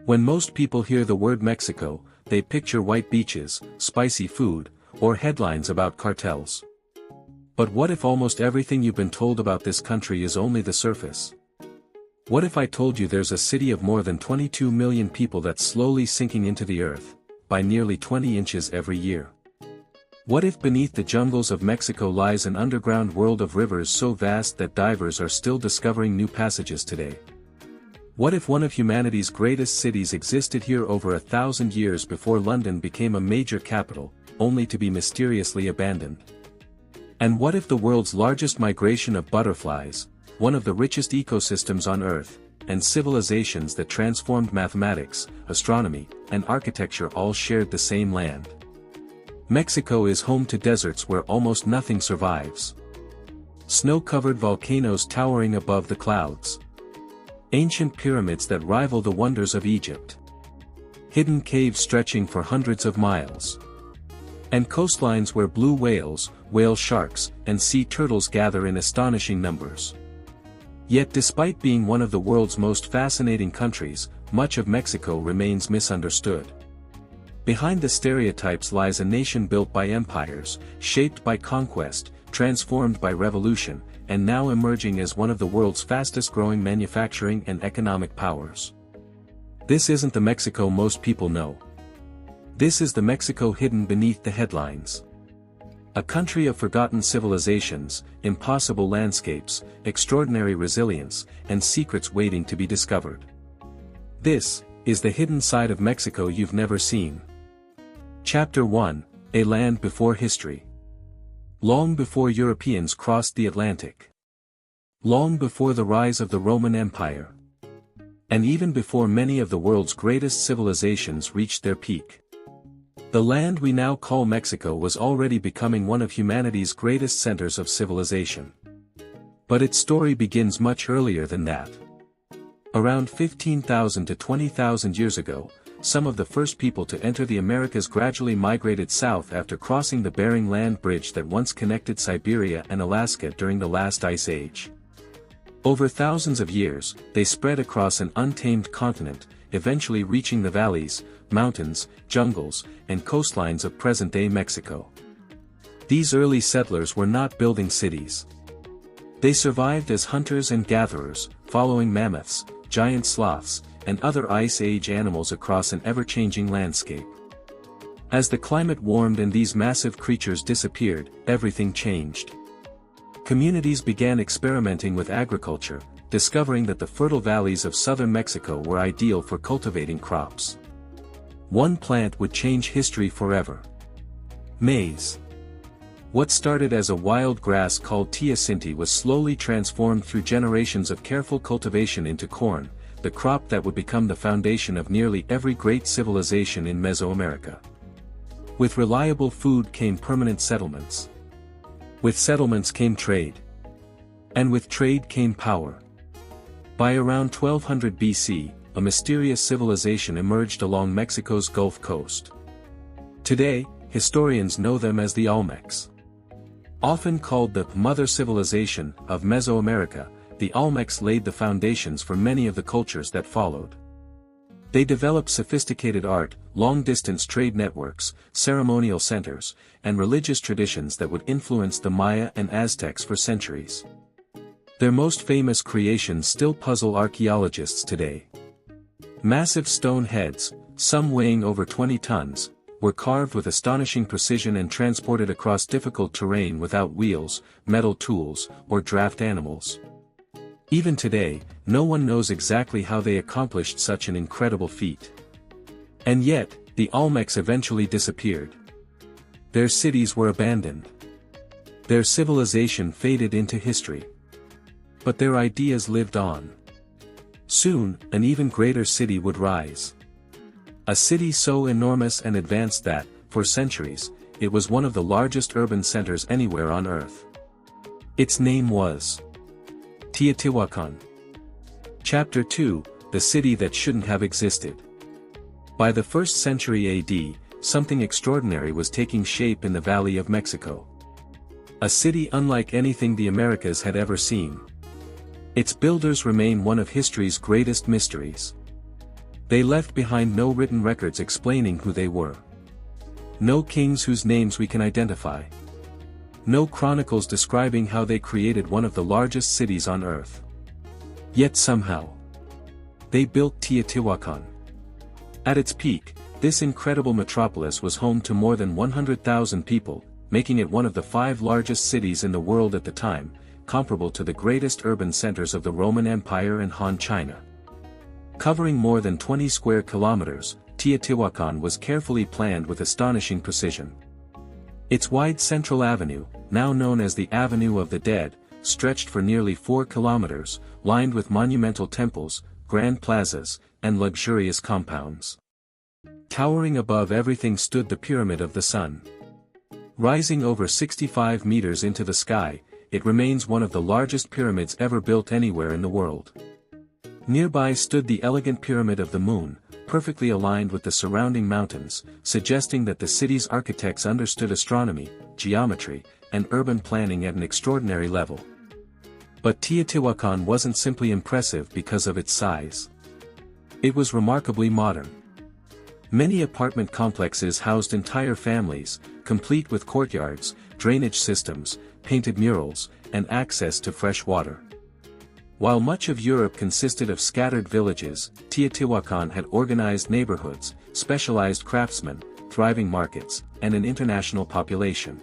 When most people hear the word Mexico, they picture white beaches, spicy food, or headlines about cartels. But what if almost everything you've been told about this country is only the surface? What if I told you there's a city of more than 22 million people that's slowly sinking into the earth, by nearly 20 inches every year? What if beneath the jungles of Mexico lies an underground world of rivers so vast that divers are still discovering new passages today? What if one of humanity's greatest cities existed here over 1,000 years before London became a major capital, only to be mysteriously abandoned? And what if the world's largest migration of butterflies, one of the richest ecosystems on Earth, and civilizations that transformed mathematics, astronomy, and architecture all shared the same land? Mexico is home to deserts where almost nothing survives. Snow-covered volcanoes towering above the clouds. Ancient pyramids that rival the wonders of Egypt. Hidden caves stretching for hundreds of miles. And coastlines where blue whales, whale sharks, and sea turtles gather in astonishing numbers. Yet despite being one of the world's most fascinating countries, much of Mexico remains misunderstood. Behind the stereotypes lies a nation built by empires, shaped by conquest, transformed by revolution, and now emerging as one of the world's fastest-growing manufacturing and economic powers. This isn't the Mexico most people know. This is the Mexico hidden beneath the headlines. A country of forgotten civilizations, impossible landscapes, extraordinary resilience, and secrets waiting to be discovered. This is the hidden side of Mexico you've never seen. Chapter 1: A Land Before History. Long before Europeans crossed the Atlantic. Long before the rise of the Roman Empire. And even before many of the world's greatest civilizations reached their peak. The land we now call Mexico was already becoming one of humanity's greatest centers of civilization. But its story begins much earlier than that. Around 15,000 to 20,000 years ago, some of the first people to enter the Americas gradually migrated south after crossing the Bering Land Bridge that once connected Siberia and Alaska during the last ice age. Over thousands of years, they spread across an untamed continent, eventually reaching the valleys, mountains, jungles, and coastlines of present-day Mexico. These early settlers were not building cities. They survived as hunters and gatherers, following mammoths, giant sloths, and other Ice Age animals across an ever-changing landscape. As the climate warmed and these massive creatures disappeared, everything changed. Communities began experimenting with agriculture, discovering that the fertile valleys of southern Mexico were ideal for cultivating crops. One plant would change history forever. Maize. What started as a wild grass called teosinte was slowly transformed through generations of careful cultivation into corn, the crop that would become the foundation of nearly every great civilization in Mesoamerica. With reliable food came permanent settlements. With settlements came trade. And with trade came power. By around 1200 BC, a mysterious civilization emerged along Mexico's Gulf Coast. Today, historians know them as the Olmecs. Often called the mother civilization of Mesoamerica, the Olmecs laid the foundations for many of the cultures that followed. They developed sophisticated art, long-distance trade networks, ceremonial centers, and religious traditions that would influence the Maya and Aztecs for centuries. Their most famous creations still puzzle archaeologists today. Massive stone heads, some weighing over 20 tons, were carved with astonishing precision and transported across difficult terrain without wheels, metal tools, or draft animals. Even today, no one knows exactly how they accomplished such an incredible feat. And yet, the Olmecs eventually disappeared. Their cities were abandoned. Their civilization faded into history. But their ideas lived on. Soon, an even greater city would rise. A city so enormous and advanced that, for centuries, it was one of the largest urban centers anywhere on Earth. Its name was Teotihuacan. Chapter 2: The City That Shouldn't Have Existed. By the 1st century AD, something extraordinary was taking shape in the Valley of Mexico. A city unlike anything the Americas had ever seen. Its builders remain one of history's greatest mysteries. They left behind no written records explaining who they were. No kings whose names we can identify. No chronicles describing how they created one of the largest cities on Earth. Yet somehow, they built Teotihuacan. At its peak, this incredible metropolis was home to more than 100,000 people, making it one of the 5 largest cities in the world at the time, comparable to the greatest urban centers of the Roman Empire and Han China. Covering more than 20 square kilometers, Teotihuacan was carefully planned with astonishing precision. Its wide central avenue, now known as the Avenue of the Dead, stretched for nearly 4 kilometers, lined with monumental temples, grand plazas, and luxurious compounds. Towering above everything stood the Pyramid of the Sun. Rising over 65 meters into the sky, it remains one of the largest pyramids ever built anywhere in the world. Nearby stood the elegant Pyramid of the Moon, perfectly aligned with the surrounding mountains, suggesting that the city's architects understood astronomy, geometry, and urban planning at an extraordinary level. But Teotihuacan wasn't simply impressive because of its size. It was remarkably modern. Many apartment complexes housed entire families, complete with courtyards, drainage systems, painted murals, and access to fresh water. While much of Europe consisted of scattered villages, Teotihuacan had organized neighborhoods, specialized craftsmen, thriving markets, and an international population.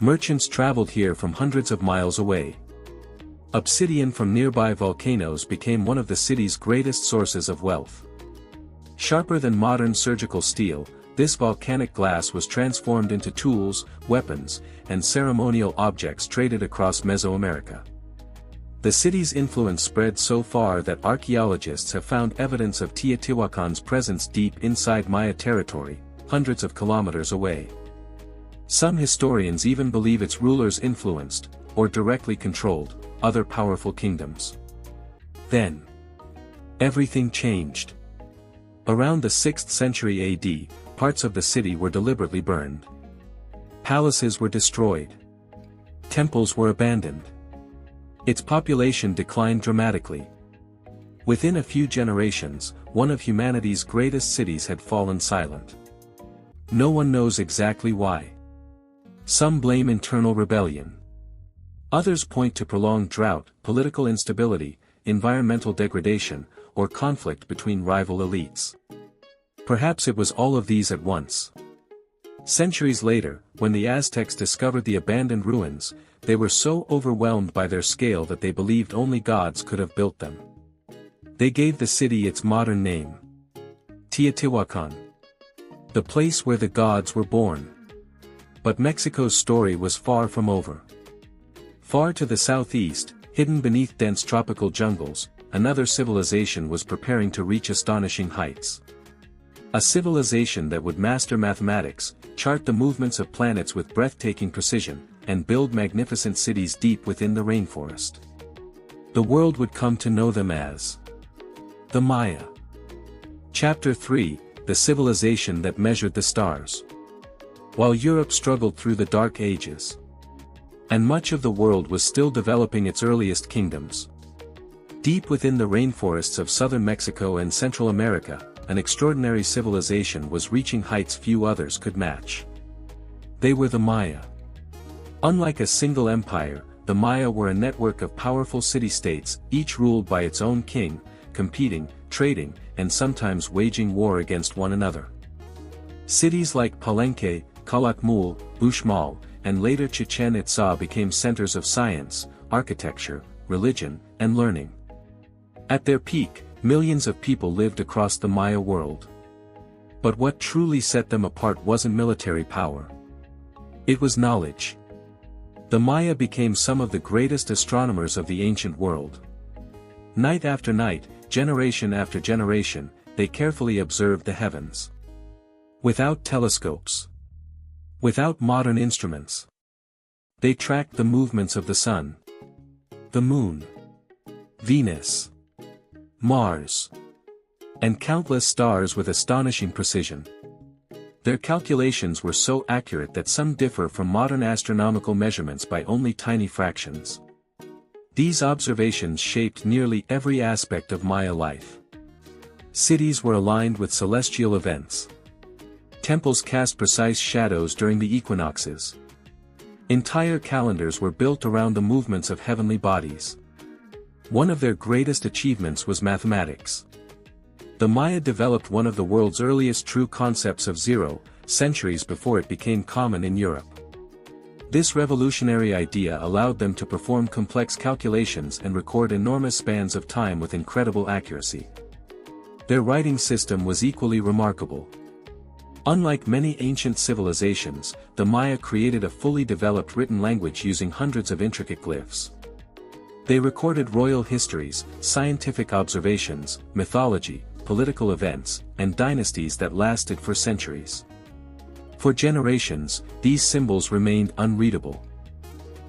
Merchants traveled here from hundreds of miles away. Obsidian from nearby volcanoes became one of the city's greatest sources of wealth. Sharper than modern surgical steel, this volcanic glass was transformed into tools, weapons, and ceremonial objects traded across Mesoamerica. The city's influence spread so far that archaeologists have found evidence of Teotihuacan's presence deep inside Maya territory, hundreds of kilometers away. Some historians even believe its rulers influenced, or directly controlled, other powerful kingdoms. Then, everything changed. Around the 6th century AD, parts of the city were deliberately burned. Palaces were destroyed. Temples were abandoned. Its population declined dramatically. Within a few generations, one of humanity's greatest cities had fallen silent. No one knows exactly why. Some blame internal rebellion. Others point to prolonged drought, political instability, environmental degradation, or conflict between rival elites. Perhaps it was all of these at once. Centuries later, when the Aztecs discovered the abandoned ruins, they were so overwhelmed by their scale that they believed only gods could have built them. They gave the city its modern name: Teotihuacan, the place where the gods were born. But Mexico's story was far from over. Far to the southeast, hidden beneath dense tropical jungles, another civilization was preparing to reach astonishing heights. A civilization that would master mathematics, chart the movements of planets with breathtaking precision, and build magnificent cities deep within the rainforest. The world would come to know them as the Maya. Chapter 3: The Civilization That Measured the Stars. While Europe struggled through the Dark Ages, and much of the world was still developing its earliest kingdoms, deep within the rainforests of southern Mexico and Central America, an extraordinary civilization was reaching heights few others could match. They were the Maya. Unlike a single empire, the Maya were a network of powerful city-states, each ruled by its own king, competing, trading, and sometimes waging war against one another. Cities like Palenque, Calakmul, Uxmal, and later Chichen Itza became centers of science, architecture, religion, and learning. At their peak, millions of people lived across the Maya world. But what truly set them apart wasn't military power. It was knowledge. The Maya became some of the greatest astronomers of the ancient world. Night after night, generation after generation, they carefully observed the heavens. Without telescopes, without modern instruments, they tracked the movements of the sun, the moon, Venus, Mars, and countless stars with astonishing precision. Their calculations were so accurate that some differ from modern astronomical measurements by only tiny fractions. These observations shaped nearly every aspect of Maya life. Cities were aligned with celestial events. Temples cast precise shadows during the equinoxes. Entire calendars were built around the movements of heavenly bodies. One of their greatest achievements was mathematics. The Maya developed one of the world's earliest true concepts of zero, centuries before it became common in Europe. This revolutionary idea allowed them to perform complex calculations and record enormous spans of time with incredible accuracy. Their writing system was equally remarkable. Unlike many ancient civilizations, the Maya created a fully developed written language using hundreds of intricate glyphs. They recorded royal histories, scientific observations, mythology, political events, and dynasties that lasted for centuries. For generations, these symbols remained unreadable.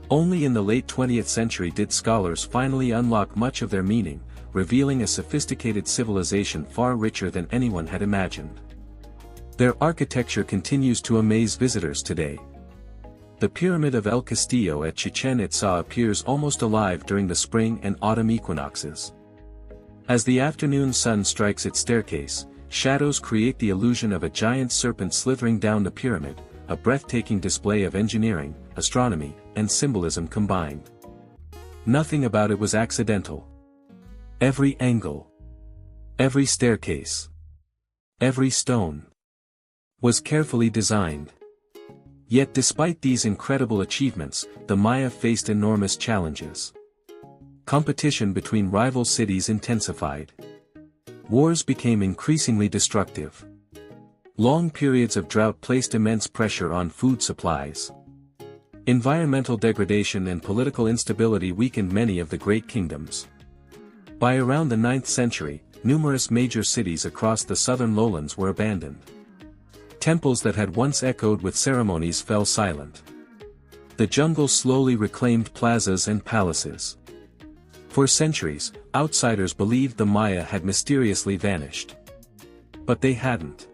Only in the late 20th century did scholars finally unlock much of their meaning, revealing a sophisticated civilization far richer than anyone had imagined. Their architecture continues to amaze visitors today. The Pyramid of El Castillo at Chichen Itza appears almost alive during the spring and autumn equinoxes. As the afternoon sun strikes its staircase, shadows create the illusion of a giant serpent slithering down the pyramid, a breathtaking display of engineering, astronomy, and symbolism combined. Nothing about it was accidental. Every angle, every staircase, every stone was carefully designed. Yet despite these incredible achievements, the Maya faced enormous challenges. Competition between rival cities intensified. Wars became increasingly destructive. Long periods of drought placed immense pressure on food supplies. Environmental degradation and political instability weakened many of the great kingdoms. By around the 9th century, numerous major cities across the southern lowlands were abandoned. Temples that had once echoed with ceremonies fell silent. The jungle slowly reclaimed plazas and palaces. For centuries, outsiders believed the Maya had mysteriously vanished. But they hadn't.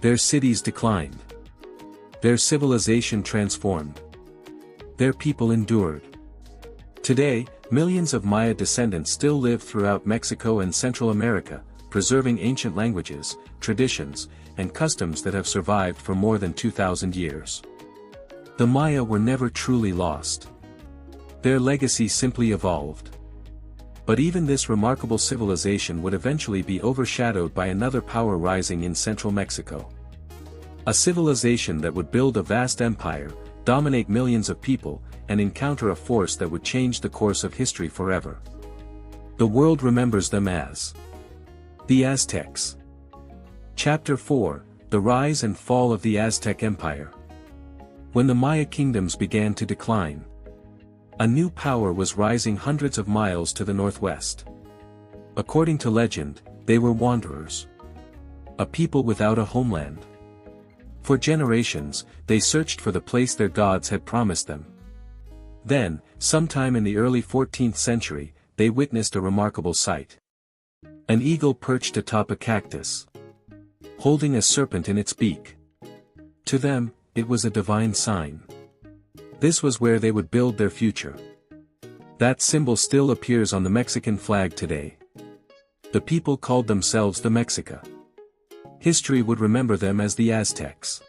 Their cities declined. Their civilization transformed. Their people endured. Today, millions of Maya descendants still live throughout Mexico and Central America, preserving ancient languages, traditions, and customs that have survived for more than 2,000 years. The Maya were never truly lost. Their legacy simply evolved. But even this remarkable civilization would eventually be overshadowed by another power rising in central Mexico. A civilization that would build a vast empire, dominate millions of people, and encounter a force that would change the course of history forever. The world remembers them as the Aztecs. Chapter 4: The Rise and Fall of the Aztec Empire. When the Maya kingdoms began to decline, a new power was rising hundreds of miles to the northwest. According to legend, they were wanderers. A people without a homeland. For generations, they searched for the place their gods had promised them. Then, sometime in the early 14th century, they witnessed a remarkable sight. An eagle perched atop a cactus, holding a serpent in its beak. To them, it was a divine sign. This was where they would build their future. That symbol still appears on the Mexican flag today. The people called themselves the Mexica. History would remember them as the Aztecs.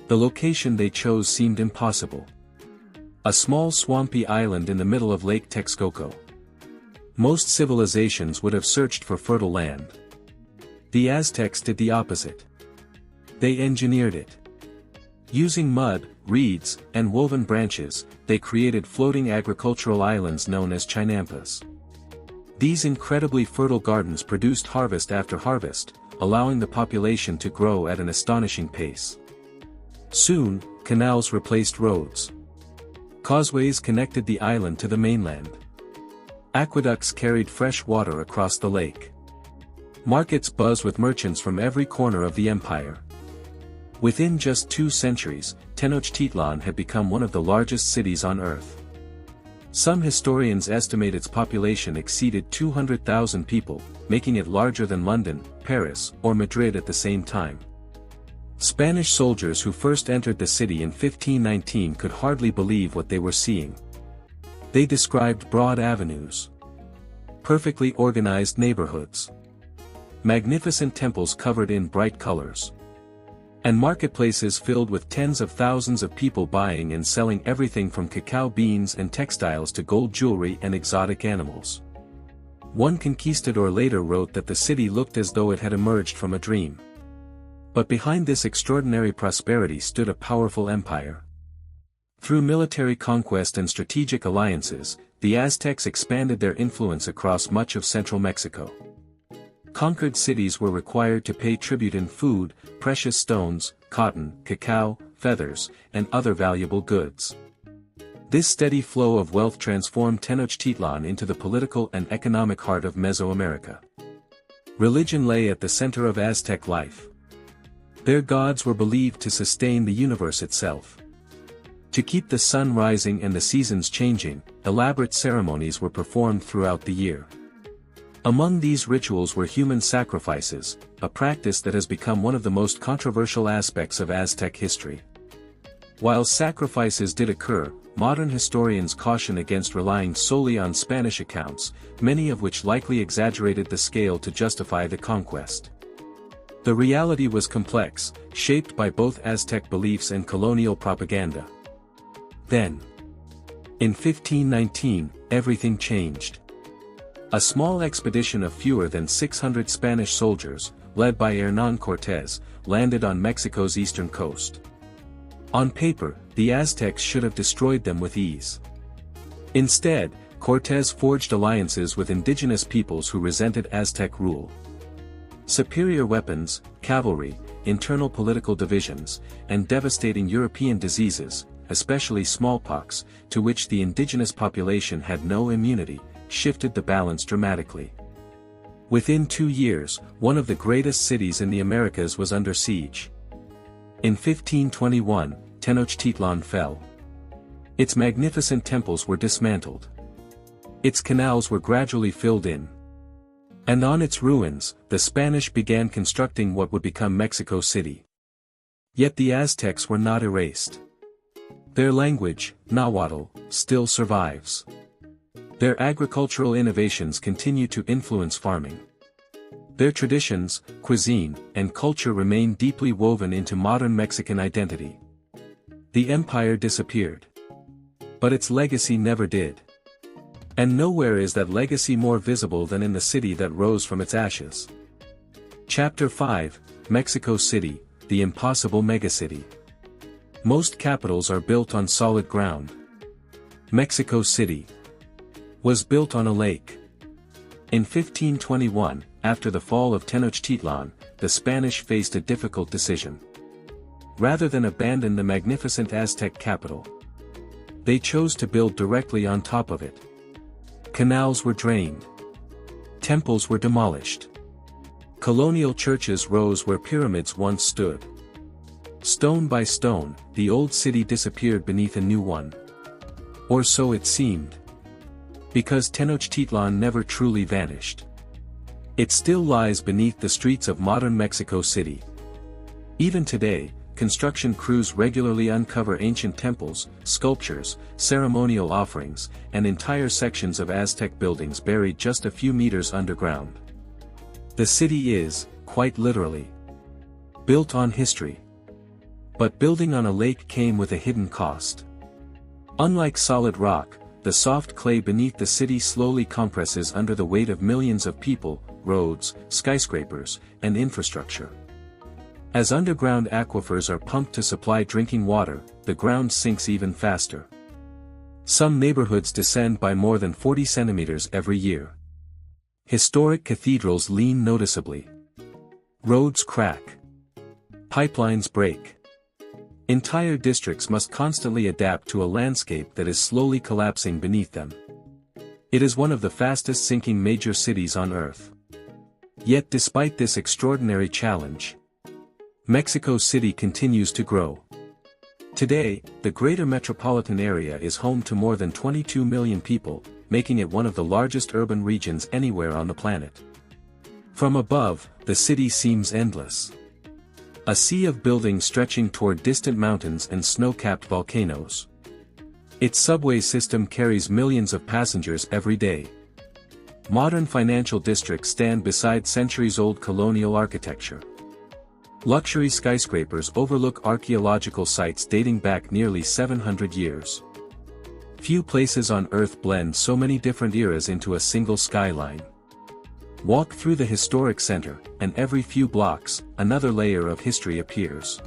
The location they chose seemed impossible. A small swampy island in the middle of Lake Texcoco. Most civilizations would have searched for fertile land. The Aztecs did the opposite. They engineered it. Using mud, reeds, and woven branches, they created floating agricultural islands known as chinampas. These incredibly fertile gardens produced harvest after harvest, allowing the population to grow at an astonishing pace. Soon, canals replaced roads. Causeways connected the island to the mainland. Aqueducts carried fresh water across the lake. Markets buzzed with merchants from every corner of the empire. Within just 2 centuries, Tenochtitlan had become one of the largest cities on Earth. Some historians estimate its population exceeded 200,000 people, making it larger than London, Paris, or Madrid at the same time. Spanish soldiers who first entered the city in 1519 could hardly believe what they were seeing. They described broad avenues, perfectly organized neighborhoods, magnificent temples covered in bright colors, and marketplaces filled with tens of thousands of people buying and selling everything from cacao beans and textiles to gold jewelry and exotic animals. One conquistador later wrote that the city looked as though it had emerged from a dream. But behind this extraordinary prosperity stood a powerful empire. Through military conquest and strategic alliances, the Aztecs expanded their influence across much of central Mexico. Conquered cities were required to pay tribute in food, precious stones, cotton, cacao, feathers, and other valuable goods. This steady flow of wealth transformed Tenochtitlan into the political and economic heart of Mesoamerica. Religion lay at the center of Aztec life. Their gods were believed to sustain the universe itself. To keep the sun rising and the seasons changing, elaborate ceremonies were performed throughout the year. Among these rituals were human sacrifices, a practice that has become one of the most controversial aspects of Aztec history. While sacrifices did occur, modern historians caution against relying solely on Spanish accounts, many of which likely exaggerated the scale to justify the conquest. The reality was complex, shaped by both Aztec beliefs and colonial propaganda. Then, in 1519, everything changed. A small expedition of fewer than 600 Spanish soldiers, led by Hernán Cortez, landed on Mexico's eastern coast. On paper, the Aztecs should have destroyed them with ease. Instead, Cortez forged alliances with indigenous peoples who resented Aztec rule. Superior weapons, cavalry, internal political divisions, and devastating European diseases, especially smallpox, to which the indigenous population had no immunity, shifted the balance dramatically. Within 2 years, one of the greatest cities in the Americas was under siege. In 1521, Tenochtitlan fell. Its magnificent temples were dismantled. Its canals were gradually filled in. And on its ruins, the Spanish began constructing what would become Mexico City. Yet the Aztecs were not erased. Their language, Nahuatl, still survives. Their agricultural innovations continue to influence farming. Their traditions, cuisine, and culture remain deeply woven into modern Mexican identity. The empire disappeared. But its legacy never did. And nowhere is that legacy more visible than in the city that rose from its ashes. Chapter 5, Mexico City, the impossible megacity. Most capitals are built on solid ground. Mexico City was built on a lake. In 1521, after the fall of Tenochtitlan, the Spanish faced a difficult decision. Rather than abandon the magnificent Aztec capital, they chose to build directly on top of it. Canals were drained. Temples were demolished. Colonial churches rose where pyramids once stood. Stone by stone, the old city disappeared beneath a new one. Or so it seemed. Because Tenochtitlan never truly vanished. It still lies beneath the streets of modern Mexico City. Even today, construction crews regularly uncover ancient temples, sculptures, ceremonial offerings, and entire sections of Aztec buildings buried just a few meters underground. The city is, quite literally, built on history. But building on a lake came with a hidden cost. Unlike solid rock, the soft clay beneath the city slowly compresses under the weight of millions of people, roads, skyscrapers, and infrastructure. As underground aquifers are pumped to supply drinking water, the ground sinks even faster. Some neighborhoods descend by more than 40 centimeters every year. Historic cathedrals lean noticeably. Roads crack. Pipelines break. Entire districts must constantly adapt to a landscape that is slowly collapsing beneath them. It is one of the fastest sinking major cities on Earth. Yet despite this extraordinary challenge, Mexico City continues to grow. Today, the greater metropolitan area is home to more than 22 million people, making it one of the largest urban regions anywhere on the planet. From above, the city seems endless. A sea of buildings stretching toward distant mountains and snow-capped volcanoes. Its subway system carries millions of passengers every day. Modern financial districts stand beside centuries-old colonial architecture. Luxury skyscrapers overlook archaeological sites dating back nearly 700 years. Few places on Earth blend so many different eras into a single skyline. Walk through the historic center, and every few blocks, another layer of history appears.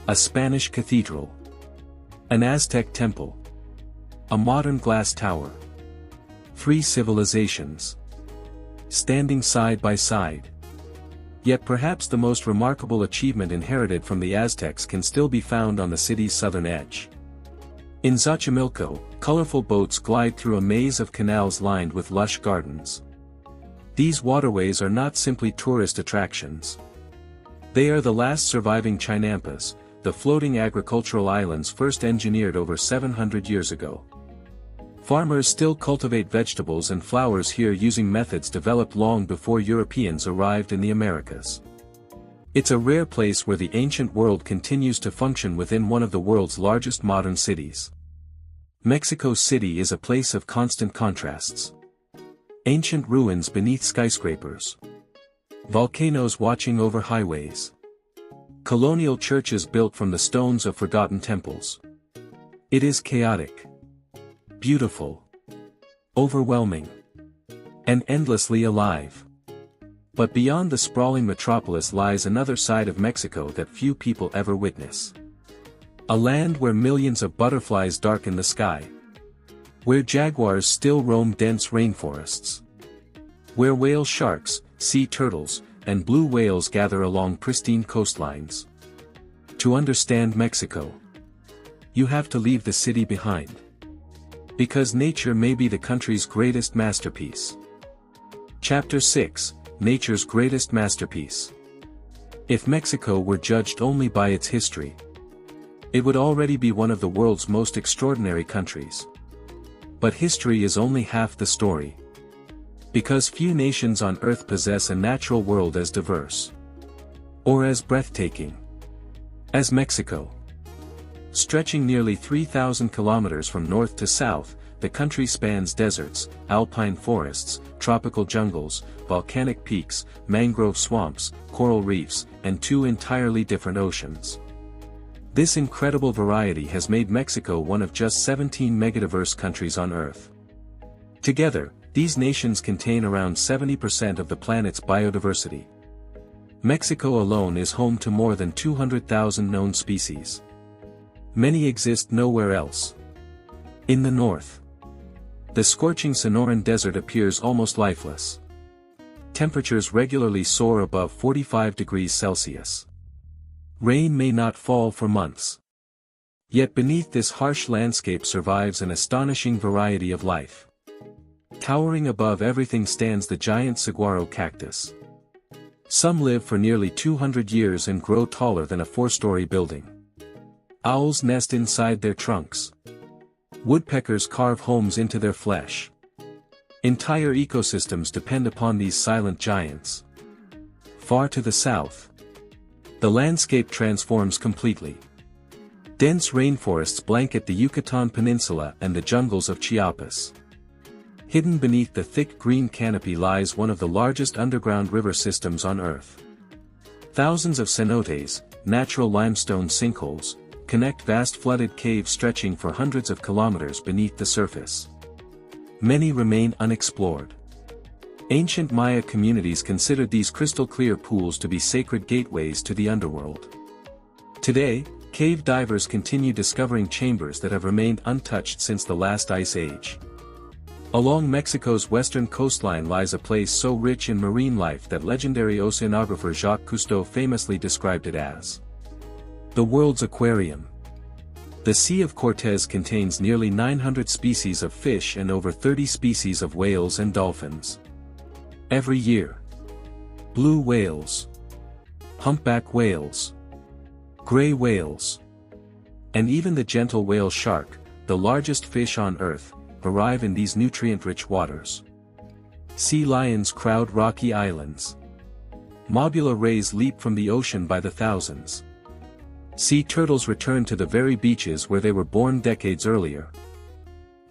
A Spanish cathedral. An Aztec temple. A modern glass tower. 3 civilizations. Standing side by side. Yet perhaps the most remarkable achievement inherited from the Aztecs can still be found on the city's southern edge. In Xochimilco, colorful boats glide through a maze of canals lined with lush gardens. These waterways are not simply tourist attractions. They are the last surviving chinampas, the floating agricultural islands first engineered over 700 years ago. Farmers still cultivate vegetables and flowers here using methods developed long before Europeans arrived in the Americas. It's a rare place where the ancient world continues to function within one of the world's largest modern cities. Mexico City is a place of constant contrasts. Ancient ruins beneath skyscrapers. Volcanoes watching over highways. Colonial churches built from the stones of forgotten temples. It is chaotic. Beautiful. Overwhelming. And endlessly alive. But beyond the sprawling metropolis lies another side of Mexico that few people ever witness. A land where millions of butterflies darken the sky. Where jaguars still roam dense rainforests. Where whale sharks, sea turtles, and blue whales gather along pristine coastlines. To understand Mexico, you have to leave the city behind. Because nature may be the country's greatest masterpiece. Chapter 6, Nature's Greatest Masterpiece. If Mexico were judged only by its history, it would already be one of the world's most extraordinary countries. But history is only half the story. Because few nations on Earth possess a natural world as diverse, or as breathtaking, as Mexico. Stretching nearly 3,000 kilometers from north to south, the country spans deserts, alpine forests, tropical jungles, volcanic peaks, mangrove swamps, coral reefs, and 2 entirely different oceans. This incredible variety has made Mexico one of just 17 megadiverse countries on Earth. Together, these nations contain around 70% of the planet's biodiversity. Mexico alone is home to more than 200,000 known species. Many exist nowhere else. In the north, the scorching Sonoran Desert appears almost lifeless. Temperatures regularly soar above 45 degrees Celsius. Rain may not fall for months. Yet beneath this harsh landscape survives an astonishing variety of life. Towering above everything stands the giant saguaro cactus. Some live for nearly 200 years and grow taller than a 4-story building. Owls nest inside their trunks. Woodpeckers carve homes into their flesh. Entire ecosystems depend upon these silent giants. Far to the south, the landscape transforms completely. Dense rainforests blanket the Yucatan Peninsula and the jungles of Chiapas. Hidden beneath the thick green canopy lies one of the largest underground river systems on Earth. Thousands of cenotes, natural limestone sinkholes, connect vast flooded caves stretching for hundreds of kilometers beneath the surface. Many remain unexplored. Ancient Maya communities considered these crystal-clear pools to be sacred gateways to the underworld. Today, cave divers continue discovering chambers that have remained untouched since the last ice age. Along Mexico's western coastline lies a place so rich in marine life that legendary oceanographer Jacques Cousteau famously described it as the world's aquarium. The Sea of Cortez contains nearly 900 species of fish and over 30 species of whales and dolphins. Every year, blue whales, humpback whales, gray whales, and even the gentle whale shark, the largest fish on Earth, arrive in these nutrient-rich waters. Sea lions crowd rocky islands. Mobula rays leap from the ocean by the thousands. Sea turtles return to the very beaches where they were born decades earlier.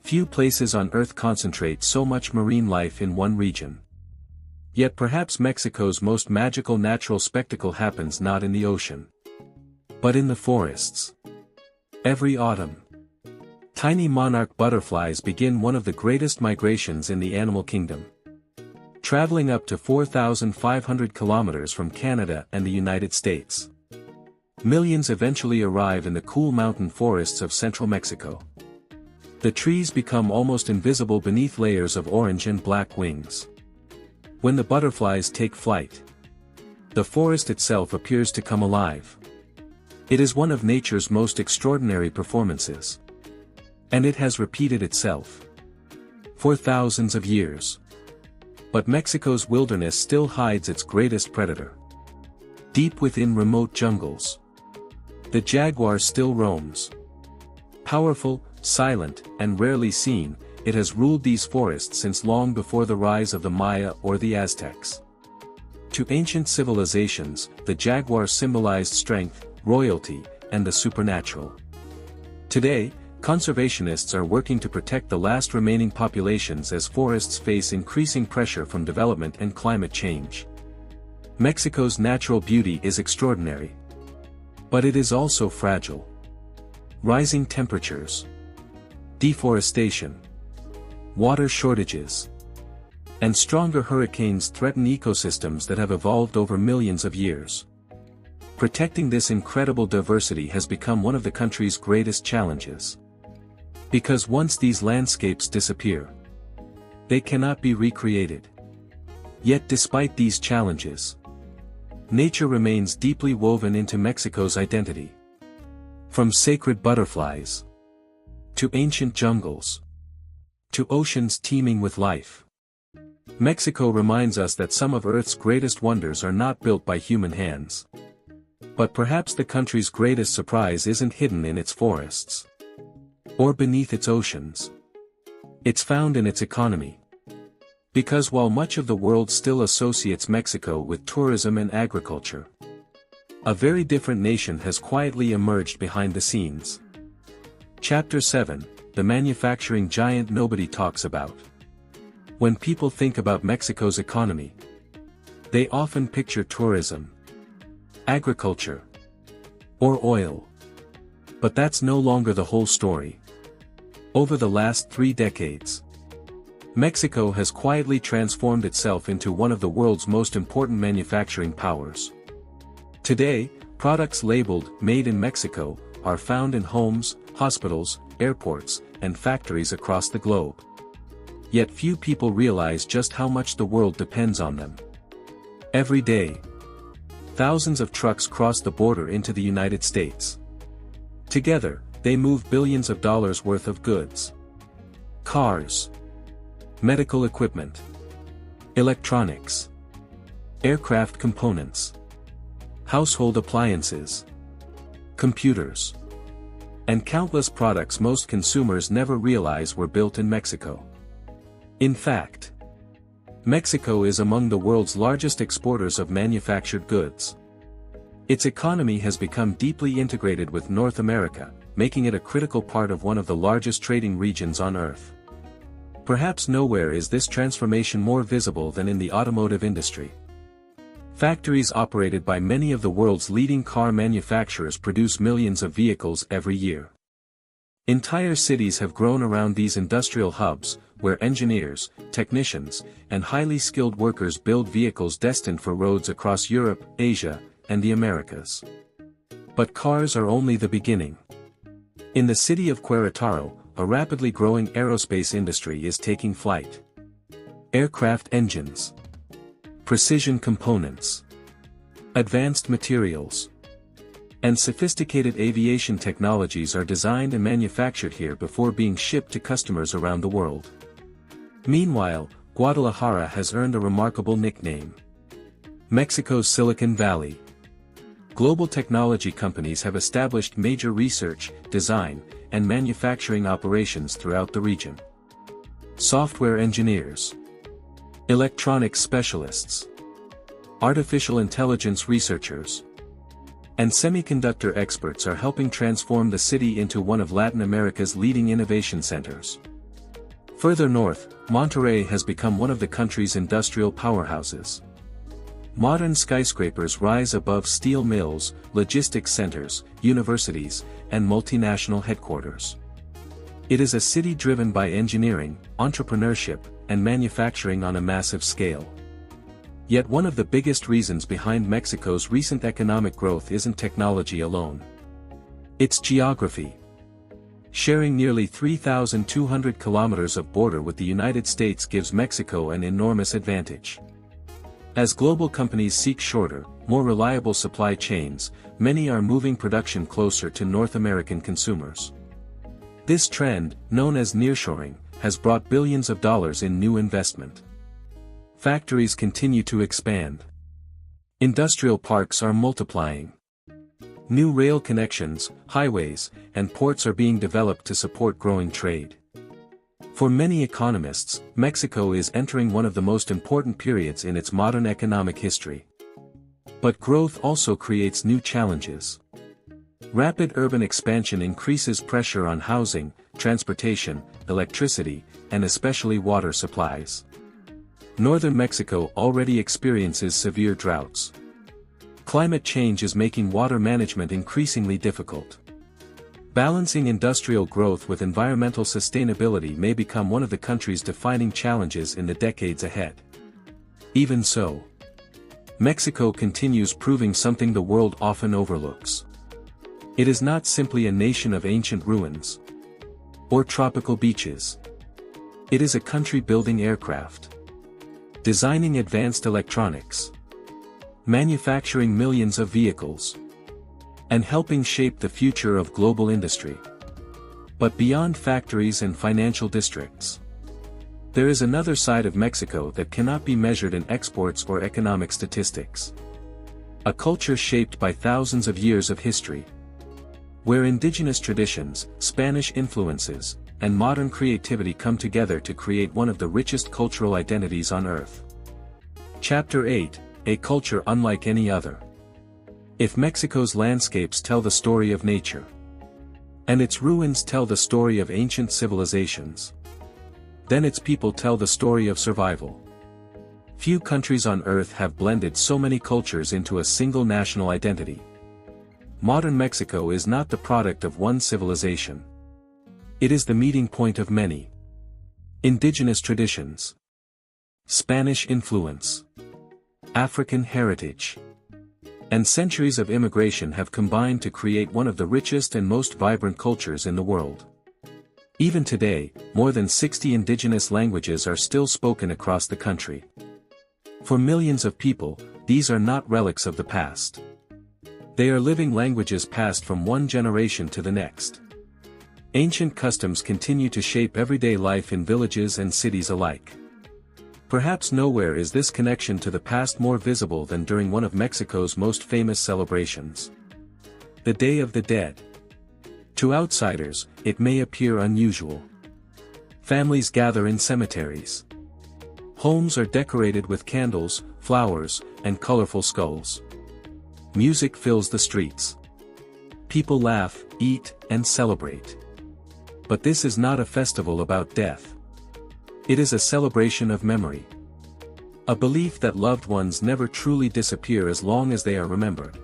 Few places on Earth concentrate so much marine life in one region. Yet perhaps Mexico's most magical natural spectacle happens not in the ocean, but in the forests. Every autumn, tiny monarch butterflies begin one of the greatest migrations in the animal kingdom. Traveling up to 4,500 kilometers from Canada and the United States. Millions eventually arrive in the cool mountain forests of central Mexico. The trees become almost invisible beneath layers of orange and black wings. When the butterflies take flight, the forest itself appears to come alive. It is one of nature's most extraordinary performances. And it has repeated itself for thousands of years. But Mexico's wilderness still hides its greatest predator. Deep within remote jungles, the jaguar still roams. Powerful, silent, and rarely seen, it has ruled these forests since long before the rise of the Maya or the Aztecs. To ancient civilizations, the jaguar symbolized strength, royalty, and the supernatural. Today, conservationists are working to protect the last remaining populations as forests face increasing pressure from development and climate change. Mexico's natural beauty is extraordinary. But it is also fragile. Rising temperatures, deforestation, water shortages, and stronger hurricanes threaten ecosystems that have evolved over millions of years. Protecting this incredible diversity has become one of the country's greatest challenges. Because once these landscapes disappear, they cannot be recreated. Yet despite these challenges, nature remains deeply woven into Mexico's identity. From sacred butterflies, to ancient jungles, to oceans teeming with life. Mexico reminds us that some of Earth's greatest wonders are not built by human hands. But perhaps the country's greatest surprise isn't hidden in its forests, or beneath its oceans. It's found in its economy. Because while much of the world still associates Mexico with tourism and agriculture, a very different nation has quietly emerged behind the scenes. Chapter 7, the manufacturing giant nobody talks about. When people think about Mexico's economy, they often picture tourism, agriculture, or oil. But that's no longer the whole story. Over the last 3 decades, Mexico has quietly transformed itself into one of the world's most important manufacturing powers. Today, products labeled "Made in Mexico" are found in homes, hospitals, airports, and factories across the globe. Yet few people realize just how much the world depends on them. Every day, thousands of trucks cross the border into the United States. Together, they move billions of dollars worth of goods. Cars, medical equipment, electronics, aircraft components, household appliances, computers, and countless products most consumers never realize were built in Mexico. In fact, Mexico is among the world's largest exporters of manufactured goods. Its economy has become deeply integrated with North America, making it a critical part of one of the largest trading regions on Earth. Perhaps nowhere is this transformation more visible than in the automotive industry. Factories operated by many of the world's leading car manufacturers produce millions of vehicles every year. Entire cities have grown around these industrial hubs, where engineers, technicians, and highly skilled workers build vehicles destined for roads across Europe, Asia, and the Americas. But cars are only the beginning. In the city of Querétaro, a rapidly growing aerospace industry is taking flight. Aircraft engines, precision components, advanced materials, and sophisticated aviation technologies are designed and manufactured here before being shipped to customers around the world. Meanwhile, Guadalajara has earned a remarkable nickname: Mexico's Silicon Valley. Global technology companies have established major research, design, and manufacturing operations throughout the region. Software engineers, electronics specialists, artificial intelligence researchers, and semiconductor experts are helping transform the city into one of Latin America's leading innovation centers. Further north, Monterrey has become one of the country's industrial powerhouses. Modern skyscrapers rise above steel mills, logistics centers, universities, and multinational headquarters. It is a city driven by engineering, entrepreneurship, and manufacturing on a massive scale. Yet one of the biggest reasons behind Mexico's recent economic growth isn't technology alone. It's geography. Sharing nearly 3,200 kilometers of border with the United States gives Mexico an enormous advantage. As global companies seek shorter, more reliable supply chains, many are moving production closer to North American consumers. This trend, known as nearshoring, has brought billions of dollars in new investment. Factories continue to expand. Industrial parks are multiplying. New rail connections, highways, and ports are being developed to support growing trade. For many economists, Mexico is entering one of the most important periods in its modern economic history. But growth also creates new challenges. Rapid urban expansion increases pressure on housing, transportation, electricity, and especially water supplies. Northern Mexico already experiences severe droughts. Climate change is making water management increasingly difficult. Balancing industrial growth with environmental sustainability may become one of the country's defining challenges in the decades ahead. Even so, Mexico continues proving something the world often overlooks. It is not simply a nation of ancient ruins or tropical beaches. It is a country building aircraft, designing advanced electronics, manufacturing millions of vehicles, and helping shape the future of global industry. But beyond factories and financial districts, there is another side of Mexico that cannot be measured in exports or economic statistics. A culture shaped by thousands of years of history, where indigenous traditions, Spanish influences, and modern creativity come together to create one of the richest cultural identities on Earth. Chapter 8: A culture unlike any other. If Mexico's landscapes tell the story of nature, and its ruins tell the story of ancient civilizations, then its people tell the story of survival. Few countries on Earth have blended so many cultures into a single national identity. Modern Mexico is not the product of one civilization. It is the meeting point of many. Indigenous traditions, Spanish influence, African heritage, and centuries of immigration have combined to create one of the richest and most vibrant cultures in the world. Even today, more than 60 indigenous languages are still spoken across the country. For millions of people, these are not relics of the past. They are living languages passed from one generation to the next. Ancient customs continue to shape everyday life in villages and cities alike. Perhaps nowhere is this connection to the past more visible than during one of Mexico's most famous celebrations: the Day of the Dead. To outsiders, it may appear unusual. Families gather in cemeteries. Homes are decorated with candles, flowers, and colorful skulls. Music fills the streets. People laugh, eat, and celebrate. But this is not a festival about death. It is a celebration of memory. A belief that loved ones never truly disappear as long as they are remembered.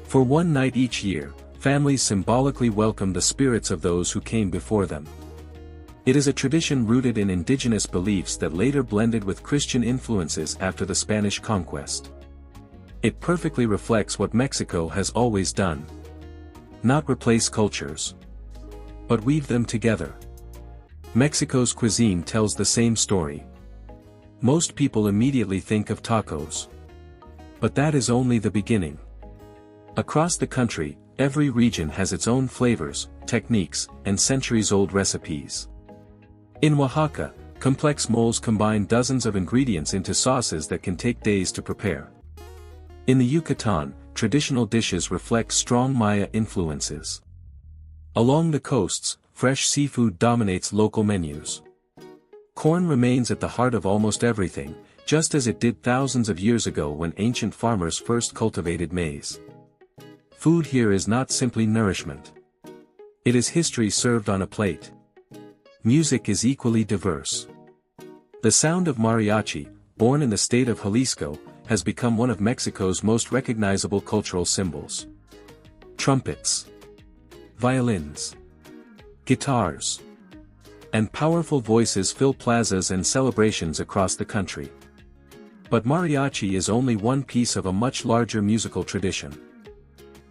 For one night each year, families symbolically welcome the spirits of those who came before them. It is a tradition rooted in indigenous beliefs that later blended with Christian influences after the Spanish conquest. It perfectly reflects what Mexico has always done. Not replace cultures, but weave them together. Mexico's cuisine tells the same story. Most people immediately think of tacos. But that is only the beginning. Across the country, every region has its own flavors, techniques, and centuries-old recipes. In Oaxaca, complex moles combine dozens of ingredients into sauces that can take days to prepare. In the Yucatan, traditional dishes reflect strong Maya influences. Along the coasts, fresh seafood dominates local menus. Corn remains at the heart of almost everything, just as it did thousands of years ago when ancient farmers first cultivated maize. Food here is not simply nourishment. It is history served on a plate. Music is equally diverse. The sound of mariachi, born in the state of Jalisco, has become one of Mexico's most recognizable cultural symbols. Trumpets, violins, guitars, and powerful voices fill plazas and celebrations across the country. But mariachi is only one piece of a much larger musical tradition.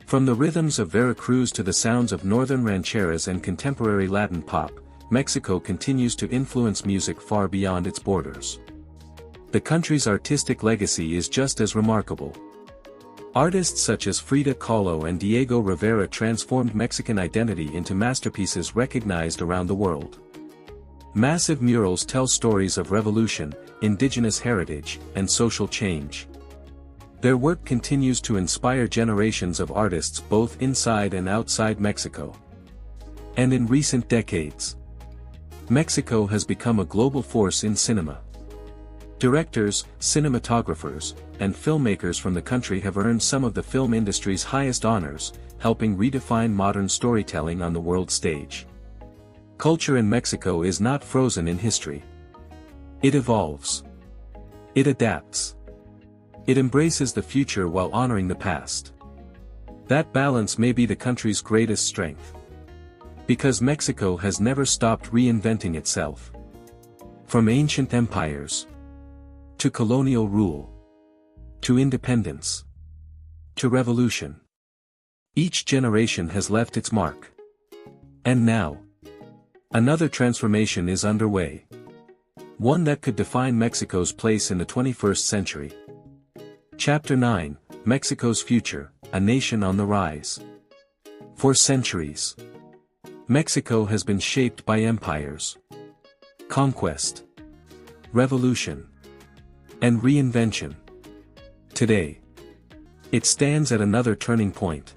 From the rhythms of Veracruz to the sounds of northern rancheras and contemporary Latin pop, Mexico continues to influence music far beyond its borders. The country's artistic legacy is just as remarkable. Artists such as Frida Kahlo and Diego Rivera transformed Mexican identity into masterpieces recognized around the world. Massive murals tell stories of revolution, indigenous heritage, and social change. Their work continues to inspire generations of artists both inside and outside Mexico. And in recent decades, Mexico has become a global force in cinema. Directors, cinematographers, and filmmakers from the country have earned some of the film industry's highest honors, helping redefine modern storytelling on the world stage. Culture in Mexico is not frozen in history. It evolves. It adapts. It embraces the future while honoring the past. That balance may be the country's greatest strength. Because Mexico has never stopped reinventing itself. From ancient empires, to colonial rule, to independence, to revolution. Each generation has left its mark. And now, another transformation is underway. One that could define Mexico's place in the 21st century. Chapter 9, Mexico's Future, a Nation on the Rise. For centuries, Mexico has been shaped by empires, conquest, revolution, and reinvention. Today, it stands at another turning point.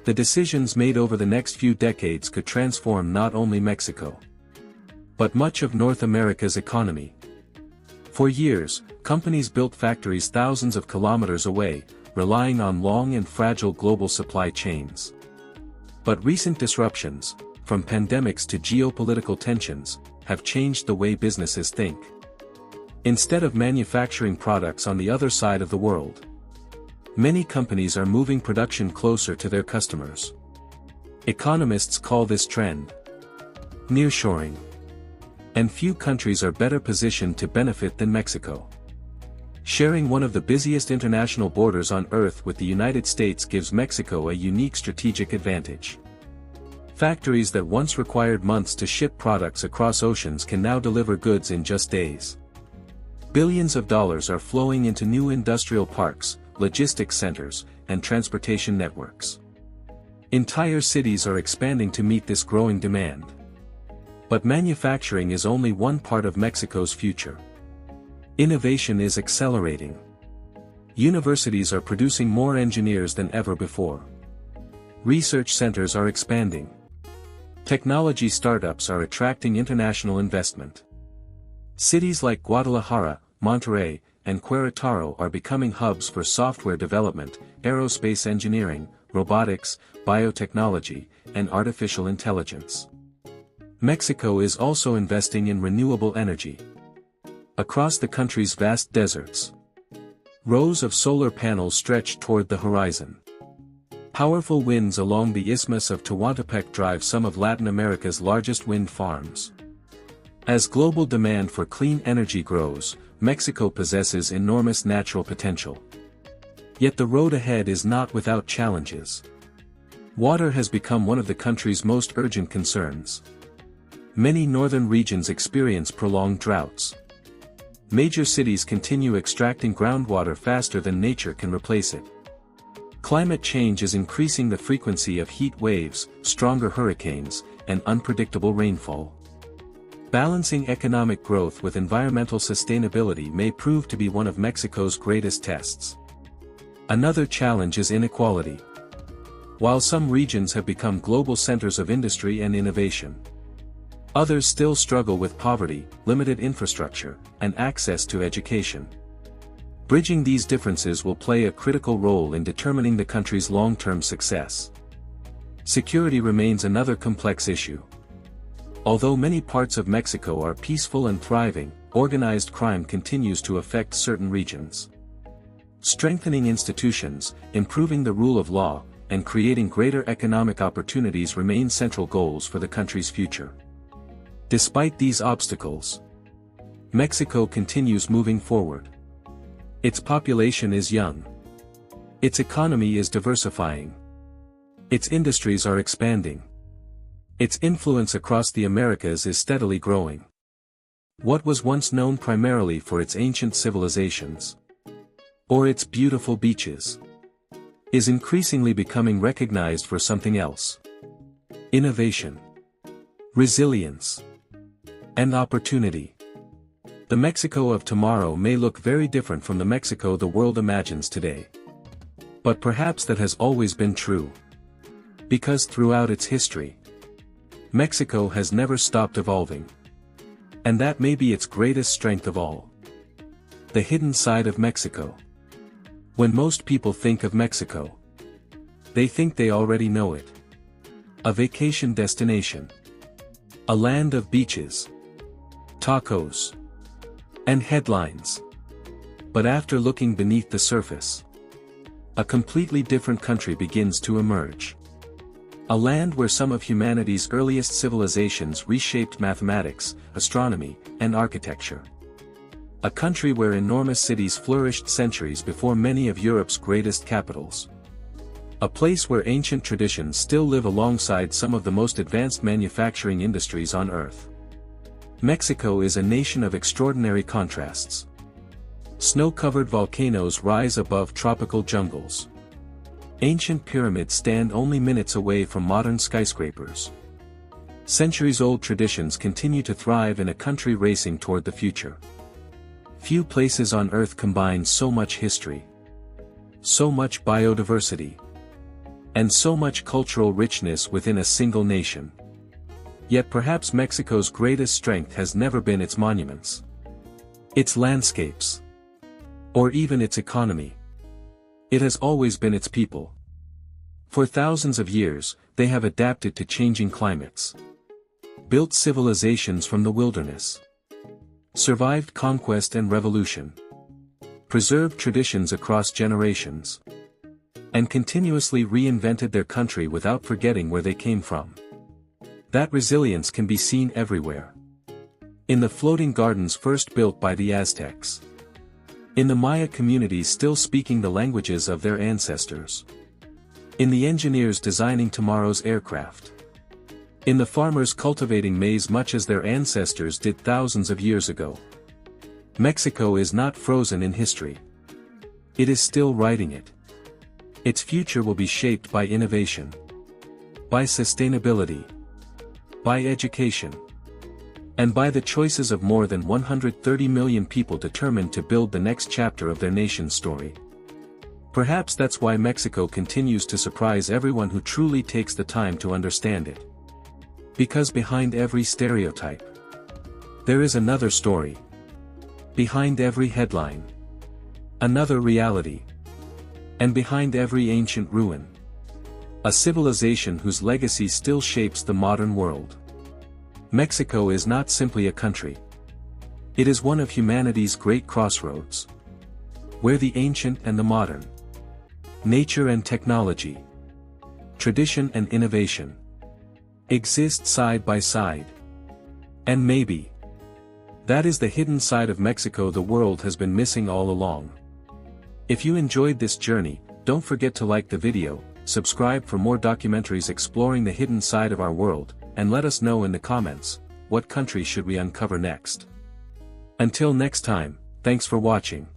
The decisions made over the next few decades could transform not only Mexico, but much of North America's economy. For years, companies built factories thousands of kilometers away, relying on long and fragile global supply chains. But recent disruptions, from pandemics to geopolitical tensions, have changed the way businesses think. Instead of manufacturing products on the other side of the world, many companies are moving production closer to their customers. Economists call this trend nearshoring. And few countries are better positioned to benefit than Mexico. Sharing one of the busiest international borders on Earth with the United States gives Mexico a unique strategic advantage. Factories that once required months to ship products across oceans can now deliver goods in just days. Billions of dollars are flowing into new industrial parks, logistics centers, and transportation networks. Entire cities are expanding to meet this growing demand. But manufacturing is only one part of Mexico's future. Innovation is accelerating. Universities are producing more engineers than ever before. Research centers are expanding. Technology startups are attracting international investment. Cities like Guadalajara, Monterrey, and Querétaro are becoming hubs for software development, aerospace engineering, robotics, biotechnology, and artificial intelligence. Mexico is also investing in renewable energy. Across the country's vast deserts, rows of solar panels stretch toward the horizon. Powerful winds along the Isthmus of Tehuantepec drive some of Latin America's largest wind farms. As global demand for clean energy grows, Mexico possesses enormous natural potential. Yet the road ahead is not without challenges. Water has become one of the country's most urgent concerns. Many northern regions experience prolonged droughts. Major cities continue extracting groundwater faster than nature can replace it. Climate change is increasing the frequency of heat waves, stronger hurricanes, and unpredictable rainfall. Balancing economic growth with environmental sustainability may prove to be one of Mexico's greatest tests. Another challenge is inequality. While some regions have become global centers of industry and innovation, others still struggle with poverty, limited infrastructure, and access to education. Bridging these differences will play a critical role in determining the country's long-term success. Security remains another complex issue. Although many parts of Mexico are peaceful and thriving, organized crime continues to affect certain regions. Strengthening institutions, improving the rule of law, and creating greater economic opportunities remain central goals for the country's future. Despite these obstacles, Mexico continues moving forward. Its population is young. Its economy is diversifying. Its industries are expanding. Its influence across the Americas is steadily growing. What was once known primarily for its ancient civilizations, or its beautiful beaches, is increasingly becoming recognized for something else: innovation, resilience, and opportunity. The Mexico of tomorrow may look very different from the Mexico the world imagines today. But perhaps that has always been true. Because throughout its history, Mexico has never stopped evolving. And that may be its greatest strength of all. The hidden side of Mexico. When most people think of Mexico, they think they already know it. A vacation destination. A land of beaches, tacos, and headlines. But after looking beneath the surface, a completely different country begins to emerge. A land where some of humanity's earliest civilizations reshaped mathematics, astronomy, and architecture. A country where enormous cities flourished centuries before many of Europe's greatest capitals. A place where ancient traditions still live alongside some of the most advanced manufacturing industries on Earth. Mexico is a nation of extraordinary contrasts. Snow-covered volcanoes rise above tropical jungles. Ancient pyramids stand only minutes away from modern skyscrapers. Centuries-old traditions continue to thrive in a country racing toward the future. Few places on Earth combine so much history, so much biodiversity, and so much cultural richness within a single nation. Yet perhaps Mexico's greatest strength has never been its monuments, its landscapes, or even its economy. It has always been its people. For thousands of years, they have adapted to changing climates, built civilizations from the wilderness, survived conquest and revolution, preserved traditions across generations, and continuously reinvented their country without forgetting where they came from. That resilience can be seen everywhere. In the floating gardens first built by the Aztecs. In the Maya communities still speaking the languages of their ancestors. In the engineers designing tomorrow's aircraft. In the farmers cultivating maize much as their ancestors did thousands of years ago. Mexico is not frozen in history. It is still writing it. Its future will be shaped by innovation, by sustainability, by education, and by the choices of more than 130 million people determined to build the next chapter of their nation's story. Perhaps that's why Mexico continues to surprise everyone who truly takes the time to understand it. Because behind every stereotype, there is another story. Behind every headline, another reality. And behind every ancient ruin, a civilization whose legacy still shapes the modern world. Mexico is not simply a country. It is one of humanity's great crossroads, where the ancient and the modern, nature and technology, tradition and innovation, exist side by side. And maybe, that is the hidden side of Mexico the world has been missing all along. If you enjoyed this journey, don't forget to like the video, subscribe for more documentaries exploring the hidden side of our world, and let us know in the comments, what country should we uncover next? Until next time, thanks for watching.